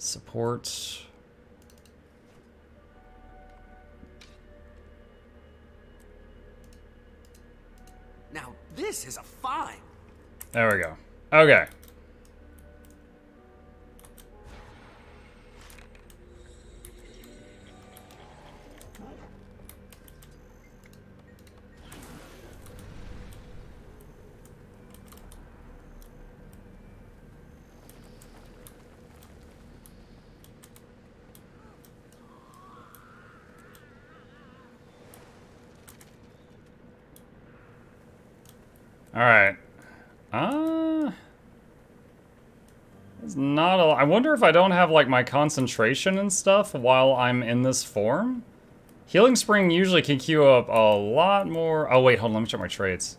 Support. Now, this is a find. There we go. Okay. Alright. It's not a... I wonder if I don't have, like, my concentration and stuff while I'm in this form? Healing Spring usually can queue up a lot more... Oh, wait, hold on, let me check my traits.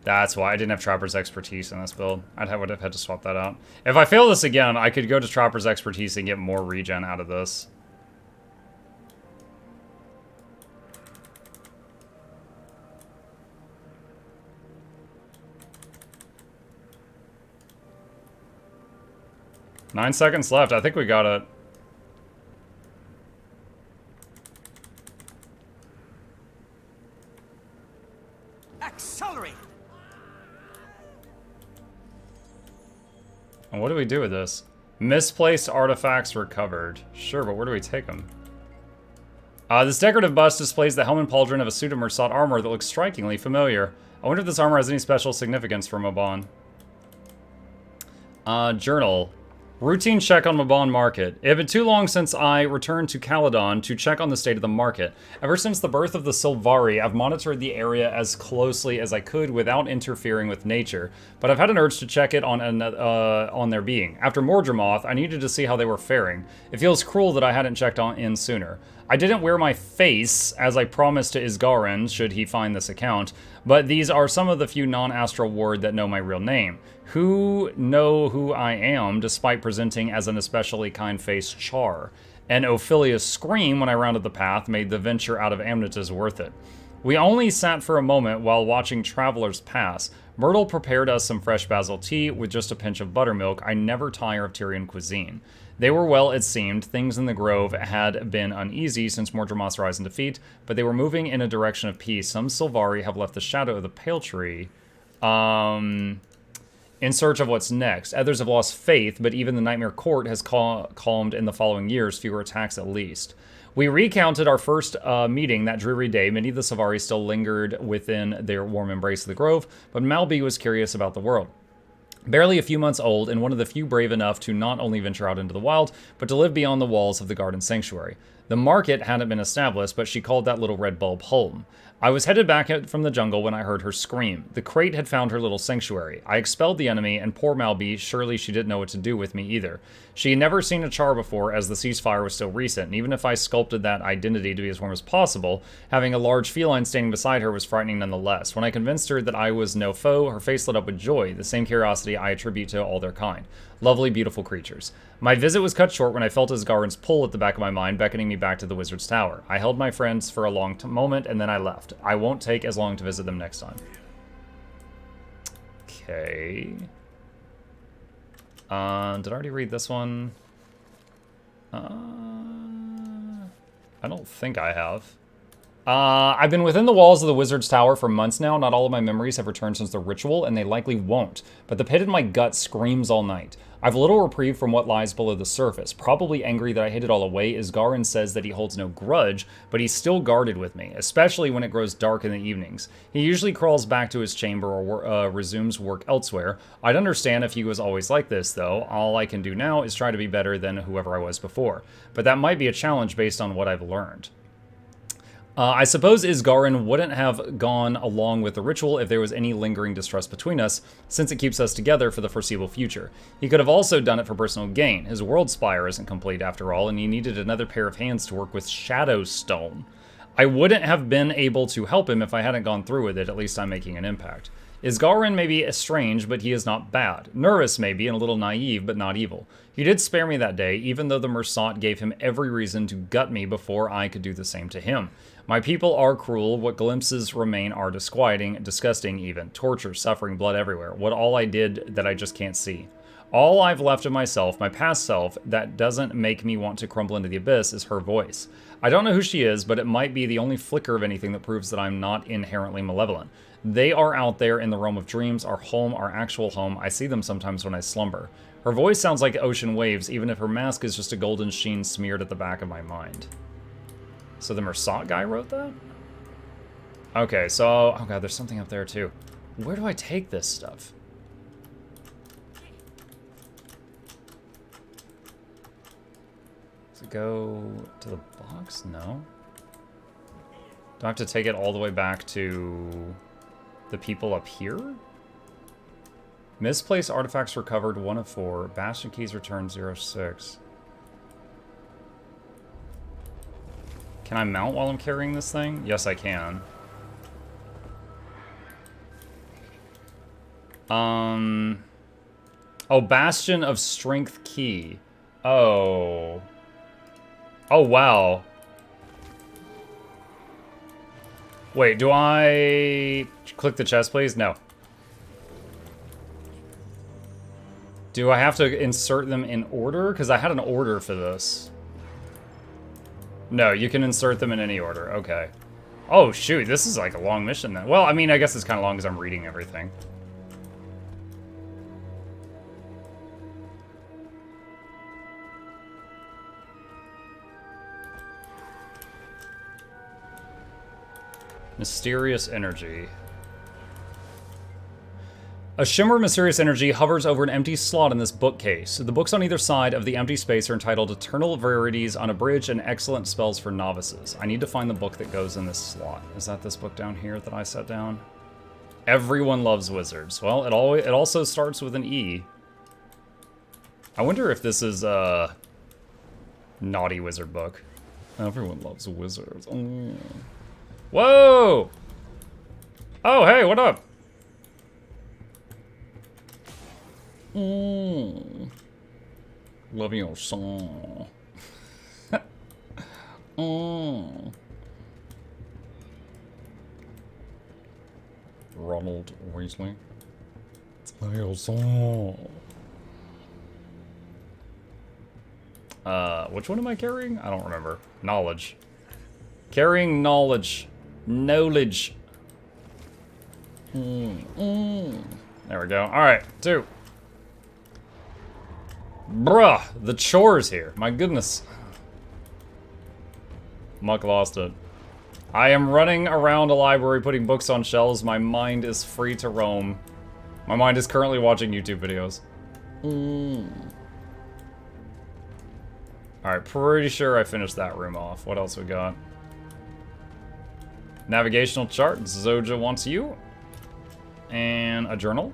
That's why I didn't have Trapper's Expertise in this build. Would have had to swap that out. If I fail this again, I could go to Trapper's Expertise and get more regen out of this. Nine seconds left. I think we got it. Accelerate. And what do we do with this? Misplaced artifacts recovered. Sure, but where do we take them? This decorative bust displays the helm and pauldron of a suit of Mersat armor that looks strikingly familiar. I wonder if this armor has any special significance for Mabon. Journal. Routine check on Mabon Market. It had been too long since I returned to Caledon to check on the state of the market. Ever since the birth of the Sylvari, I've monitored the area as closely as I could without interfering with nature, but I've had an urge to check it on their being. After Mordremoth, I needed to see how they were faring. It feels cruel that I hadn't checked in sooner. I didn't wear my face, as I promised to Isgarin, should he find this account, but these are some of the few non-astral ward that know my real name, who know who I am, despite presenting as an especially kind-faced char. And Ophilia's scream when I rounded the path made the venture out of Amnitas worth it. We only sat for a moment while watching travelers pass. Myrtle prepared us some fresh basil tea with just a pinch of buttermilk. I never tire of Tyrian cuisine. They were well, it seemed. Things in the Grove had been uneasy since Mordremoth's rise and defeat, but they were moving in a direction of peace. Some Sylvari have left the shadow of the Pale Tree in search of what's next. Others have lost faith, but even the Nightmare Court has calmed in the following years, fewer attacks at least. We recounted our first meeting that dreary day. Many of the Sylvari still lingered within their warm embrace of the Grove, but Malby was curious about the world. Barely a few months old, and one of the few brave enough to not only venture out into the wild, but to live beyond the walls of the garden sanctuary. The market hadn't been established, but she called that little red bulb home. I was headed back from the jungle when I heard her scream. The crate had found her little sanctuary. I expelled the enemy, and poor Malby, surely she didn't know what to do with me either. She had never seen a char before, as the ceasefire was still recent, and even if I sculpted that identity to be as warm as possible, having a large feline standing beside her was frightening nonetheless. When I convinced her that I was no foe, her face lit up with joy, the same curiosity I attribute to all their kind. Lovely, beautiful creatures. My visit was cut short when I felt Isgarin's pull at the back of my mind, beckoning me back to the Wizard's Tower. I held my friends for a long moment, and then I left. I won't take as long to visit them next time. Okay. Did I already read this one? I don't think I have. I've been within the walls of the Wizard's Tower for months now. Not all of my memories have returned since the ritual, and they likely won't. But the pit in my gut screams all night. I've little reprieve from what lies below the surface. Probably angry that I hid it all away, Isgarin says that he holds no grudge, but he's still guarded with me, especially when it grows dark in the evenings. He usually crawls back to his chamber or resumes work elsewhere. I'd understand if he was always like this, though. All I can do now is try to be better than whoever I was before. But that might be a challenge based on what I've learned. I suppose Isgarin wouldn't have gone along with the ritual if there was any lingering distrust between us, since it keeps us together for the foreseeable future. He could have also done it for personal gain. His world spire isn't complete after all, and he needed another pair of hands to work with Shadowstone. I wouldn't have been able to help him if I hadn't gone through with it. At least I'm making an impact. Isgarin may be strange, but he is not bad. Nervous maybe, and a little naive, but not evil. He did spare me that day, even though the Mersat gave him every reason to gut me before I could do the same to him. My people are cruel. What glimpses remain are disquieting, disgusting even. Torture, suffering, blood everywhere. What all I did that I just can't see. All I've left of myself, my past self, that doesn't make me want to crumble into the abyss is her voice. I don't know who she is, but it might be the only flicker of anything that proves that I'm not inherently malevolent. They are out there in the realm of dreams, our home, our actual home. I see them sometimes when I slumber. Her voice sounds like ocean waves, even if her mask is just a golden sheen smeared at the back of my mind. So the Mersat guy wrote that? Okay, so... Oh god, there's something up there too. Where do I take this stuff? Does it go to the box? No. Do I have to take it all the way back to the people up here? Misplaced artifacts recovered, 1 of 4. Bastion keys returned, 0-6. Can I mount while I'm carrying this thing? Yes, I can. Oh, Bastion of Strength key. Oh. Oh, wow. Wait, do I click the chest, please? No. Do I have to insert them in order? Because I had an order for this. No, you can insert them in any order. Okay. Oh, shoot. This is like a long mission then. Well, I mean, I guess it's kind of long because I'm reading everything. Mysterious energy. A shimmer of mysterious energy hovers over an empty slot in this bookcase. The books on either side of the empty space are entitled Eternal Verities Unabridged and Excellent Spells for Novices. I need to find the book that goes in this slot. Is that this book down here that I set down? Everyone loves wizards. Well, it also starts with an E. I wonder if this is a naughty wizard book. Everyone loves wizards. Oh. Whoa! Oh, hey, what up? Love your song. Ronald Weasley. It's your song. Which one am I carrying? I don't remember. Knowledge. Carrying knowledge. Knowledge. There we go. Alright, 2. Bruh, the chores here. My goodness. Muck lost it. I am running around a library putting books on shelves. My mind is free to roam. My mind is currently watching YouTube videos. Alright, pretty sure I finished that room off. What else we got? Navigational chart. Zoja wants you. And a journal.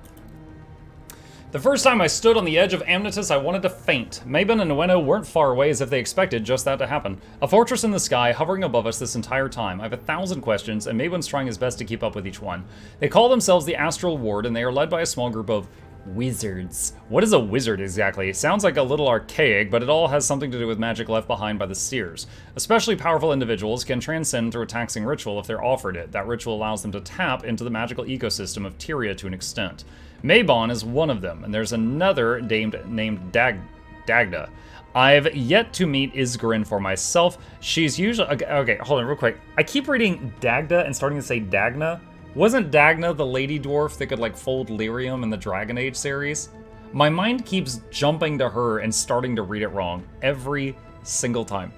The first time I stood on the edge of Amnitus, I wanted to faint. Mabon and Nueno weren't far away as if they expected just that to happen. A fortress in the sky hovering above us this entire time. I have 1,000 questions, and Mabon's trying his best to keep up with each one. They call themselves the Astral Ward, and they are led by a small group of wizards. What is a wizard exactly? It sounds like a little archaic, but it all has something to do with magic left behind by the seers. Especially powerful individuals can transcend through a taxing ritual if they're offered it. That ritual allows them to tap into the magical ecosystem of Tyria to an extent. Mabon is one of them, and there's another named Dagda. I've yet to meet Isgrin for myself. She's usually... Okay, hold on real quick. I keep reading Dagda and starting to say Dagna. Wasn't Dagna the lady dwarf that could, like, fold lyrium in the Dragon Age series? My mind keeps jumping to her and starting to read it wrong every single time.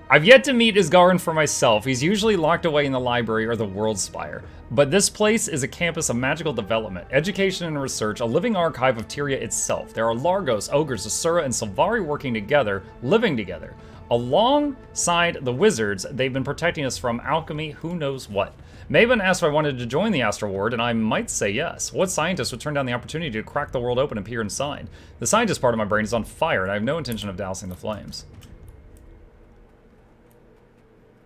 I've yet to meet Isgarin for myself. He's usually locked away in the library or the World Spire. But this place is a campus of magical development, education and research, a living archive of Tyria itself. There are Largos, Ogres, Asura, and Sylvari working together, living together. Alongside the wizards, they've been protecting us from alchemy, who knows what. Mabon asked if I wanted to join the Astral Ward, and I might say yes. What scientist would turn down the opportunity to crack the world open and peer inside? The scientist part of my brain is on fire, and I have no intention of dousing the flames.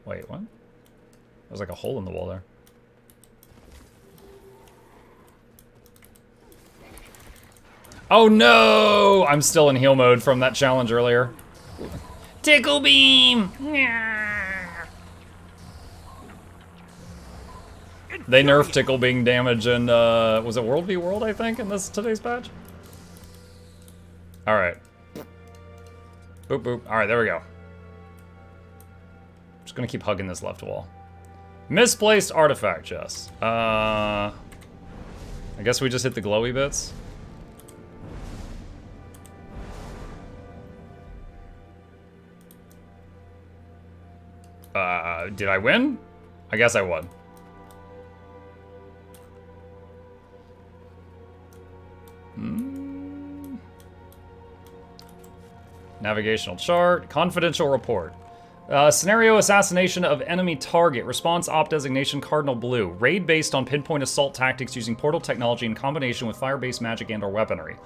Wait, what? There's like a hole in the wall there. Oh no! I'm still in heal mode from that challenge earlier. Tickle beam! They nerfed tickle beam damage in, was it World v World, I think, in today's patch? Alright. Boop, boop. Alright, there we go. Just gonna keep hugging this left wall. Misplaced artifact chest. I guess we just hit the glowy bits. Did I win? I guess I won. Navigational chart. Confidential report. Scenario assassination of enemy target. Response op designation Cardinal Blue. Raid based on pinpoint assault tactics using portal technology in combination with fire-based magic and/or weaponry.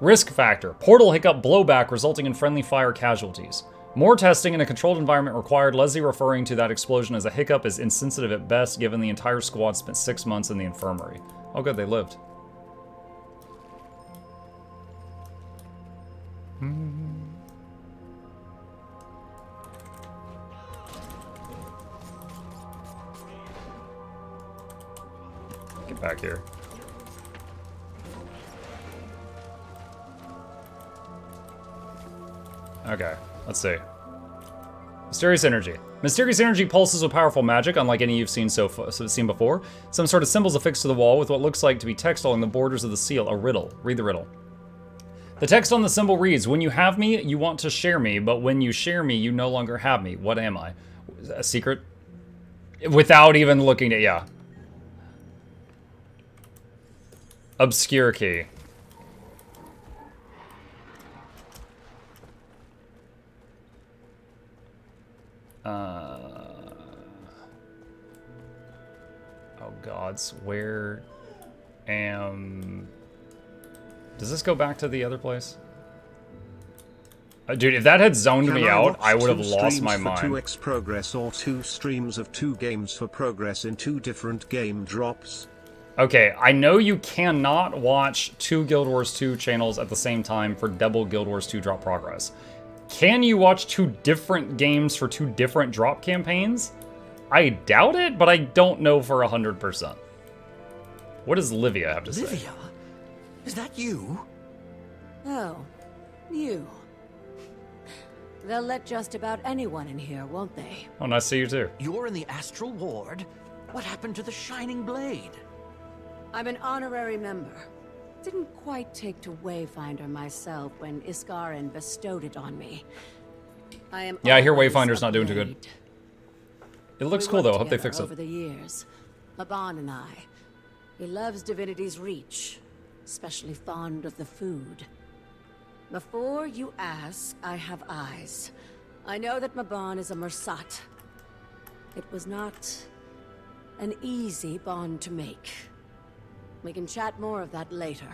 Risk factor. Portal hiccup blowback resulting in friendly fire casualties. More testing in a controlled environment required. Leslie referring to that explosion as a hiccup is insensitive at best, given the entire squad spent 6 months in the infirmary. Oh good, they lived. Get back here. Okay, let's see. Mysterious energy. Mysterious energy pulses with powerful magic, unlike any you've seen seen before. Some sort of symbols affixed to the wall with what looks like to be text along the borders of the seal. A riddle. Read the riddle. The text on the symbol reads, "When you have me, you want to share me, but when you share me, you no longer have me. What am I?" A secret? Without even looking at, yeah. Obscure key. Oh gods, where am... Does this go back to the other place? Dude, if that had zoned me out, I would have lost my mind. 2x progress or 2 streams of 2 games for progress in 2 different game drops. Okay, I know you cannot watch 2 Guild Wars 2 channels at the same time for double Guild Wars 2 drop progress. Can you watch 2 different games for 2 different drop campaigns? I doubt it, but I don't know for 100%. What does Livia have to say? Livia? Is that you? Oh, you. They'll let just about anyone in here, won't they? Oh, nice to see you too. You're in the Astral Ward? What happened to the Shining Blade? I'm an honorary member. Didn't quite take to Wayfinder myself when Iskarin bestowed it on me. I am Yeah, I hear always Wayfinder's not doing too good. afraid. It looks We cool though. I worked hope they together fix it. over the years, Maban and I. He loves Divinity's Reach, especially fond of the food. Before you ask, I have eyes. I know that Maban is a Mursat. It was not an easy bond to make. We can chat more of that later.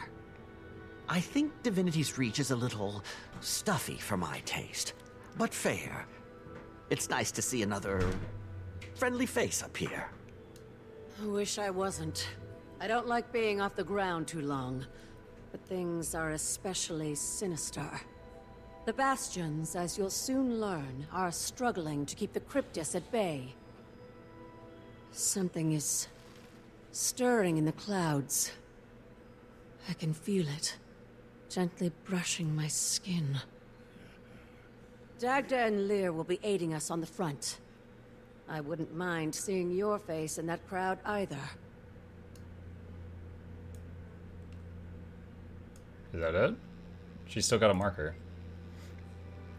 I think Divinity's Reach is a little stuffy for my taste, but fair. It's nice to see another friendly face up here. I wish I wasn't. I don't like being off the ground too long, but things are especially sinister. The Bastions, as you'll soon learn, are struggling to keep the Cryptis at bay. Something is stirring in the clouds. I can feel it, gently brushing my skin. Dagda and Lear will be aiding us on the front. I wouldn't mind seeing your face in that crowd either. Is that it? She's still got a marker.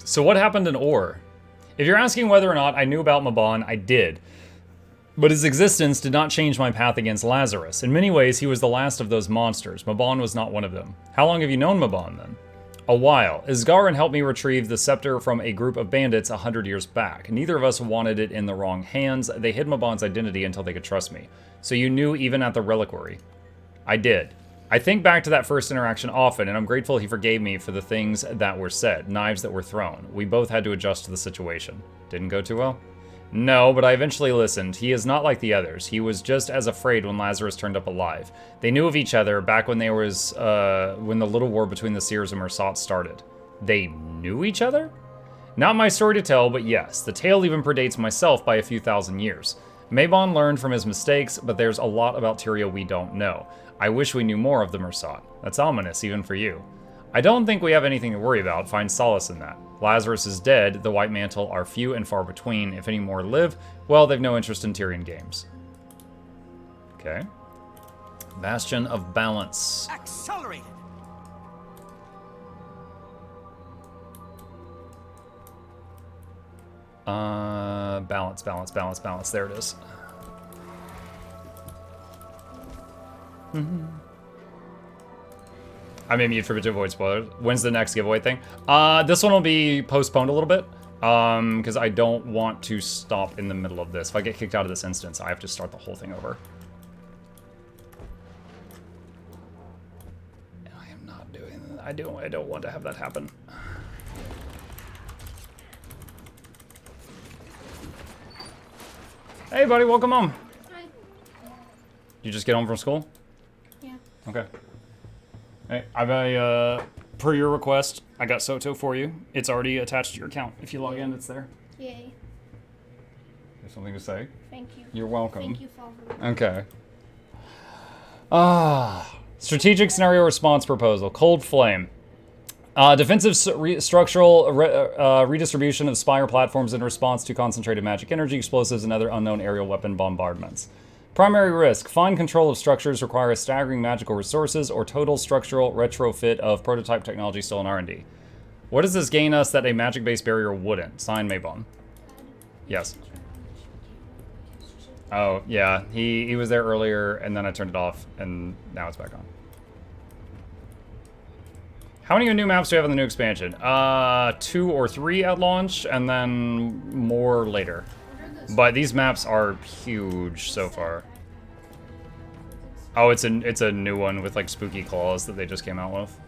So what happened in Ore? If you're asking whether or not I knew about Maban, I did. But his existence did not change my path against Lazarus. In many ways, he was the last of those monsters. Maban was not one of them. How long have you known Maban, then? A while. Isgarin helped me retrieve the scepter from a group of bandits 100 years back. Neither of us wanted it in the wrong hands. They hid Maban's identity until they could trust me. So you knew even at the reliquary. I did. I think back to that first interaction often, and I'm grateful he forgave me for the things that were said, knives that were thrown. We both had to adjust to the situation. Didn't go too well? No, but I eventually listened. He is not like the others. He was just as afraid when Lazarus turned up alive. They knew of each other back when there was, when the little war between the Seers and Mursat started. They knew each other? Not my story to tell, but yes. The tale even predates myself by a few thousand years. Maban learned from his mistakes, but there's a lot about Tyria we don't know. I wish we knew more of the Mursat. That's ominous, even for you. I don't think we have anything to worry about. Find solace in that. Lazarus is dead. The White Mantle are few and far between. If any more live, well, they've no interest in Tyrion games. Okay. Bastion of Balance. Accelerated. Balance, balance, balance, balance. There it is. I'm in mute for to avoid spoilers. When's the next giveaway thing? This one will be postponed a little bit. Because I don't want to stop in the middle of this. If I get kicked out of this instance, I have to start the whole thing over. And I am not doing that. I don't want to have that happen. Hey buddy, welcome home. Hi. You just get home from school? Yeah. Okay. Hey, I've per your request, I got Soto for you. It's already attached to your account. If you log in, it's there. Yay. There's something to say? Thank you. You're welcome. Thank you, Father. Okay. Strategic scenario response proposal. Cold Flame. Defensive structural redistribution of Spire platforms in response to concentrated magic energy, explosives, and other unknown aerial weapon bombardments. Primary risk. Fine control of structures require staggering magical resources or total structural retrofit of prototype technology still in R&D. What does this gain us that a magic-based barrier wouldn't? Sign Maybon. Yes. Oh, yeah. He was there earlier, and then I turned it off, and now it's back on. How many new maps do we have in the new expansion? 2 or 3 at launch, and then more later. But these maps are huge so far. Oh, it's a new one with like spooky claws that they just came out with.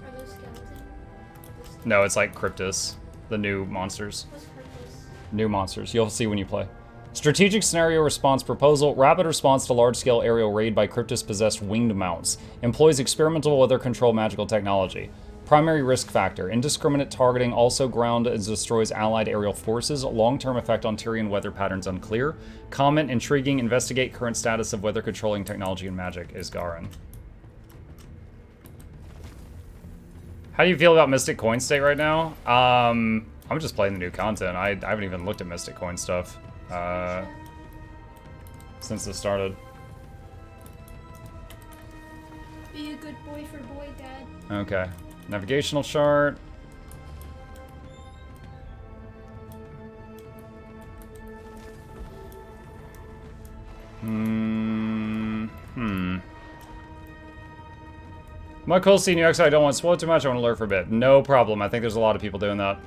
Are those skeletons? No, it's like Cryptus, the new monsters. What's purpose? New monsters. You'll see when you play. Strategic scenario response proposal. Rapid response to large-scale aerial raid by Cryptus-possessed winged mounts. Employs experimental weather control magical technology. Primary risk factor. Indiscriminate targeting also ground and destroys allied aerial forces. Long-term effect on Tyrion weather patterns unclear. Comment intriguing. Investigate current status of weather controlling technology and magic. Isgarin. How do you feel about Mystic Coin State right now? I'm just playing the new content. I haven't even looked at Mystic Coin stuff since this started. Be a good boy for boy, Dad. Okay. Navigational chart. My cool seeing you actually, I don't want to spoil too much, I want to lurk for a bit. No problem. I think there's a lot of people doing that.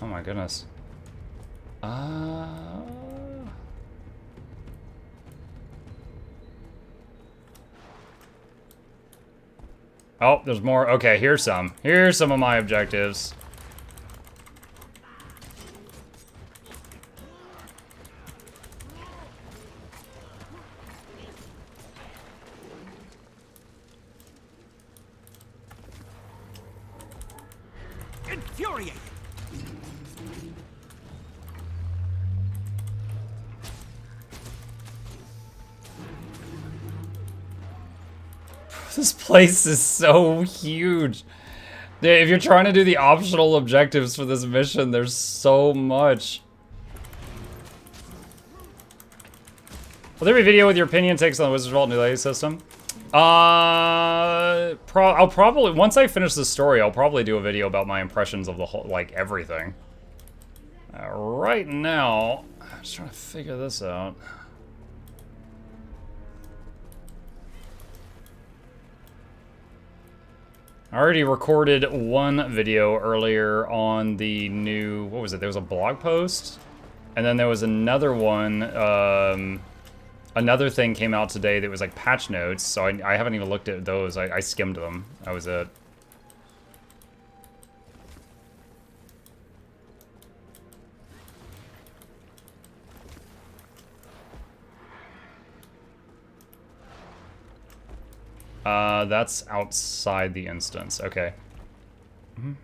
Oh my goodness. Oh, there's more. Okay, here's some. Here's some of my objectives. Infuriated. This place is so huge. If you're trying to do the optional objectives for this mission, there's so much. Will there be a video with your opinion takes on the Wizard's Vault new lady system? I'll probably, once I finish the story, I'll probably do a video about my impressions of the whole, like, everything. Right now, I'm just trying to figure this out. I already recorded one video earlier on the new, what was it? There was a blog post, and then there was another one, another thing came out today that was like patch notes, so I haven't even looked at those. I skimmed them. That was it. That's outside the instance. Okay. Alright,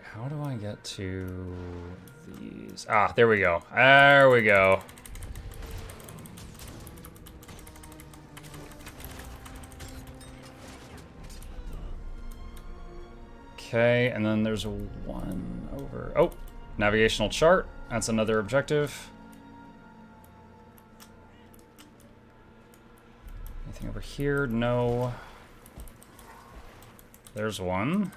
how do I get to these? Ah, there we go. There we go. Okay, and then there's one over. Oh, navigational chart. That's another objective. Anything over here? No. There's one.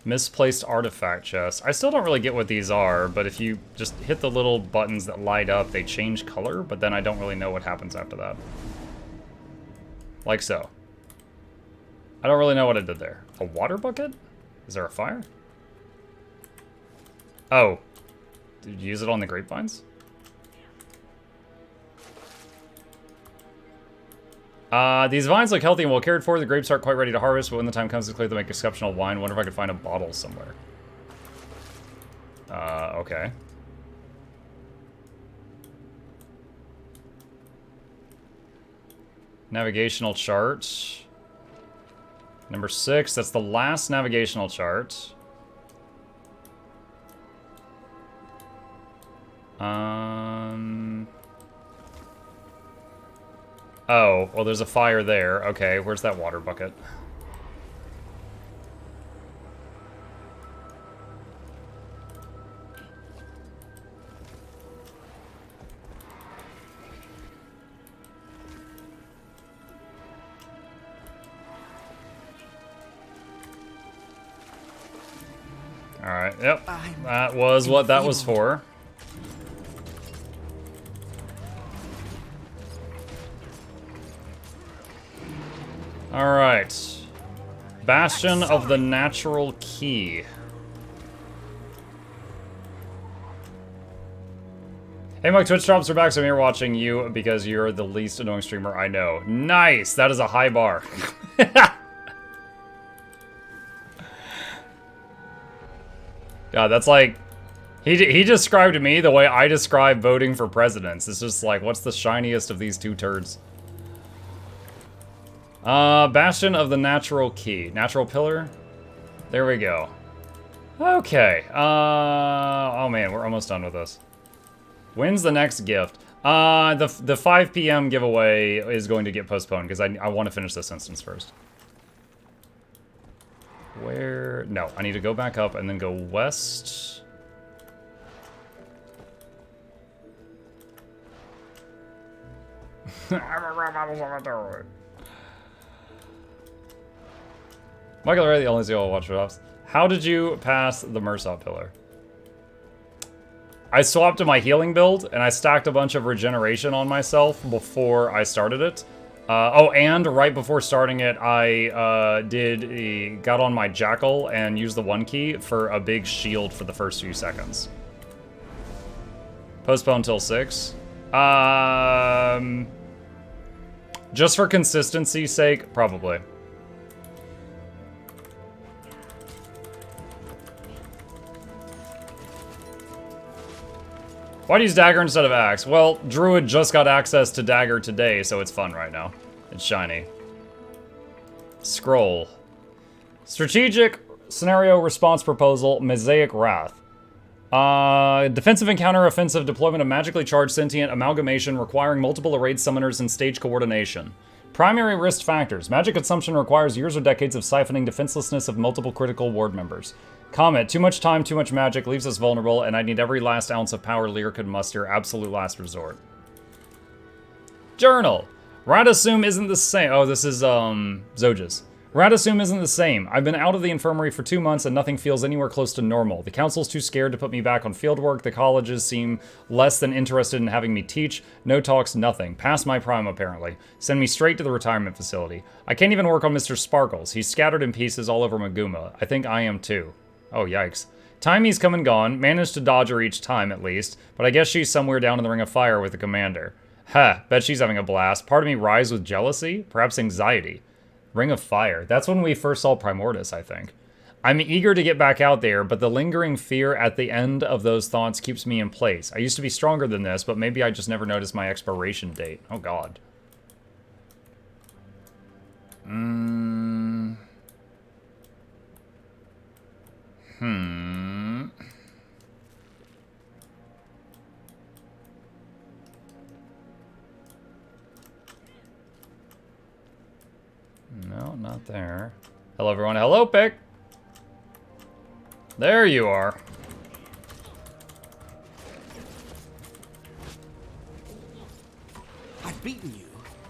Misplaced artifact chest. I still don't really get what these are, but if you just hit the little buttons that light up, they change color, but then I don't really know what happens after that. Like so. I don't really know what I did there. A water bucket? Is there a fire? Oh. Did you use it on the grapevines? These vines look healthy and well cared for. The grapes aren't quite ready to harvest, but when the time comes to clear, they make exceptional wine. Wonder if I could find a bottle somewhere. Okay. Navigational chart. Number 6, that's the last navigational chart. Oh, well, there's a fire there. Okay, where's that water bucket? Alright, yep. That was what that was for. Alright. Bastion of the Natural Key. Hey Mike, Twitch drops are back, so I'm here watching you because you're the least annoying streamer I know. Nice! That is a high bar. God, that's like... He described to me the way I describe voting for presidents. It's just like, what's the shiniest of these two turds? Bastion of the Natural Key. Natural Pillar? There we go. Okay. Oh man, we're almost done with this. When's the next gift? The 5 p.m. giveaway is going to get postponed because I want to finish this instance first. Where? No, I need to go back up and then go west. Michael Ray, the only zero watch drops. How did you pass the Mersop pillar? I swapped to my healing build, and I stacked a bunch of regeneration on myself before I started it. Oh, and right before starting it, I got on my Jackal and used the 1 key for a big shield for the first few seconds. Postpone till 6. Just for consistency's sake, probably. Why do you use dagger instead of axe? Well, Druid just got access to dagger today, so it's fun right now. It's shiny. Scroll. Strategic scenario response proposal, Mosaic Wrath. Defensive encounter, offensive deployment of magically charged sentient amalgamation requiring multiple arrayed summoners and stage coordination. Primary risk factors. Magic consumption requires years or decades of siphoning defenselessness of multiple critical ward members. Comment, too much time, too much magic, leaves us vulnerable, and I need every last ounce of power Lear could muster, absolute last resort. Journal. Radasum isn't the same. Oh, this is, Zojas. Radasum isn't the same. I've been out of the infirmary for 2 months and nothing feels anywhere close to normal. The council's too scared to put me back on fieldwork. The colleges seem less than interested in having me teach. No talks, nothing. Past my prime, apparently. Send me straight to the retirement facility. I can't even work on Mr. Sparkles. He's scattered in pieces all over Maguma. I think I am too. Oh, yikes. Timey's come and gone. Managed to dodge her each time, at least. But I guess she's somewhere down in the Ring of Fire with the commander. Bet she's having a blast. Part of me rises with jealousy. Perhaps anxiety. Ring of Fire. That's when we first saw Primordus, I think. I'm eager to get back out there, but the lingering fear at the end of those thoughts keeps me in place. I used to be stronger than this, but maybe I just never noticed my expiration date. Oh, God. No, not there. Hello, everyone. Hello, Pick. There you are. I've beaten you.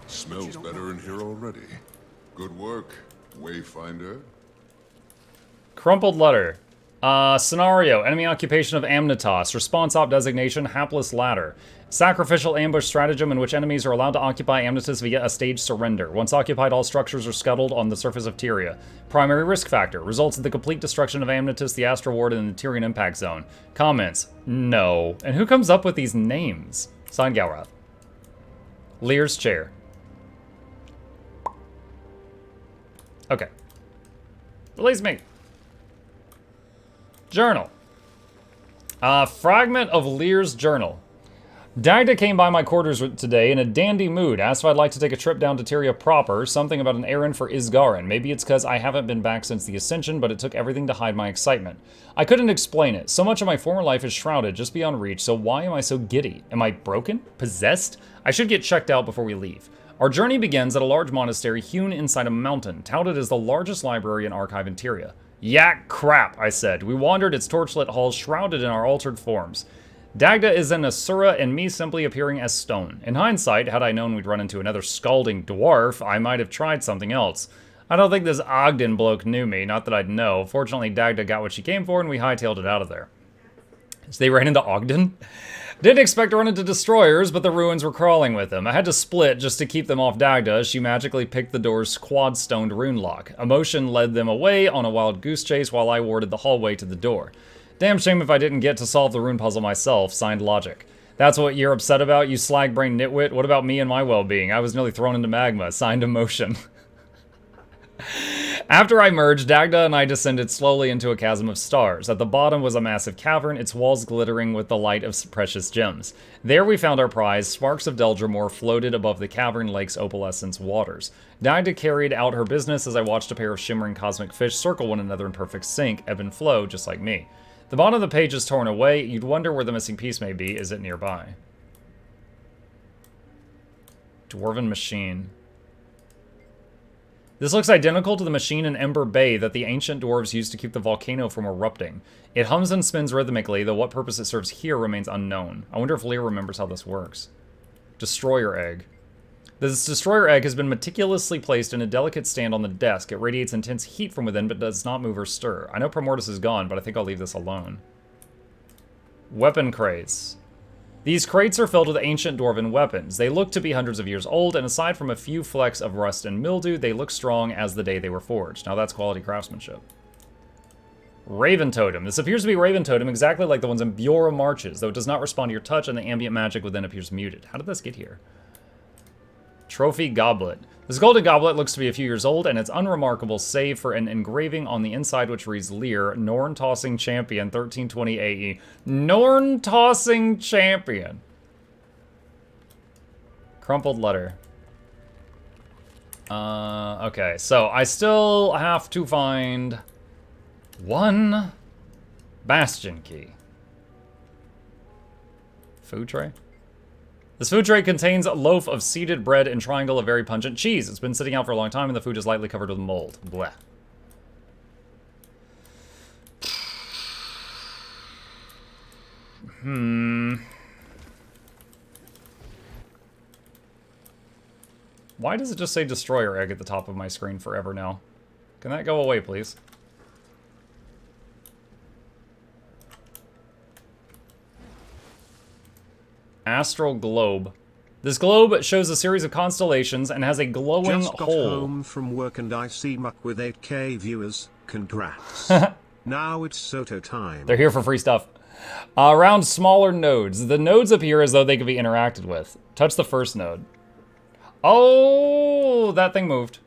Smells better in here already. Good work, Wayfinder. Crumpled letter. Scenario. Enemy occupation of Amnitas. Response op designation. Hapless ladder. Sacrificial ambush stratagem in which enemies are allowed to occupy Amnitas via a staged surrender. Once occupied, all structures are scuttled on the surface of Tyria. Primary risk factor. Results in the complete destruction of Amnitas, the Astral Ward, and the Tyrian impact zone. Comments. No. And who comes up with these names? Signed, Galrath. Lear's chair. Okay. Release me. Journal. Fragment of Lear's journal. Dagda came by my quarters today in a dandy mood, asked if I'd like to take a trip down to Tyria proper, something about an errand for Isgarin. Maybe it's because I haven't been back since the Ascension, but it took everything to hide my excitement. I couldn't explain it. So much of my former life is shrouded just beyond reach, so why am I so giddy? Am I broken? Possessed? I should get checked out before we leave. Our journey begins at a large monastery hewn inside a mountain, touted as the largest library and archive in Tyria. Yak crap, I said. We wandered its torchlit halls shrouded in our altered forms. Dagda is an Asura and me simply appearing as stone. In hindsight, had I known we'd run into another scalding dwarf, I might have tried something else. I don't think this Ogden bloke knew me, not that I'd know. Fortunately, Dagda got what she came for and we hightailed it out of there. So they ran into Ogden? Didn't expect to run into destroyers, but the ruins were crawling with them. I had to split just to keep them off Dagda as she magically picked the door's quad-stoned rune lock. Emotion led them away on a wild goose chase while I warded the hallway to the door. Damn shame if I didn't get to solve the rune puzzle myself, signed Logic. That's what you're upset about, you slag-brained nitwit? What about me and my well-being? I was nearly thrown into magma, signed Emotion. After I merged, Dagda and I descended slowly into a chasm of stars. At the bottom was a massive cavern, its walls glittering with the light of precious gems. There we found our prize. Sparks of Deldramore floated above the cavern lake's opalescent waters. Dagda carried out her business as I watched a pair of shimmering cosmic fish circle one another in perfect sync, ebb and flow, just like me. The bottom of the page is torn away. You'd wonder where the missing piece may be. Is it nearby? Dwarven machine. This looks identical to the machine in Ember Bay that the ancient dwarves used to keep the volcano from erupting. It hums and spins rhythmically, though what purpose it serves here remains unknown. I wonder if Lear remembers how this works. Destroyer egg. This destroyer egg has been meticulously placed in a delicate stand on the desk. It radiates intense heat from within, but does not move or stir. I know Primordus is gone, but I think I'll leave this alone. Weapon crates. These crates are filled with ancient dwarven weapons. They look to be hundreds of years old, and aside from a few flecks of rust and mildew, they look strong as the day they were forged. Now that's quality craftsmanship. Raven Totem. This appears to be Raven Totem, exactly like the ones in Bjorra Marches, though it does not respond to your touch, and the ambient magic within appears muted. How did this get here? Trophy Goblet. This golden goblet looks to be a few years old, and it's unremarkable save for an engraving on the inside which reads Lear, Norn Tossing Champion, 1320 AE. Norn Tossing Champion. Crumpled letter. Okay, so I still have to find one bastion key. Food tray? This food tray contains a loaf of seeded bread and triangle of very pungent cheese. It's been sitting out for a long time and the food is lightly covered with mold. Blech. Why does it just say destroyer egg at the top of my screen forever now? Can that go away, please? Astral globe. This globe shows a series of constellations and has a glowing Just got hole. home from work and I see Muck with 8k viewers. Congrats. Now it's Soto time. They're here for free stuff. Around smaller nodes. The nodes appear as though they could be interacted with. Touch the first node. Oh, that thing moved.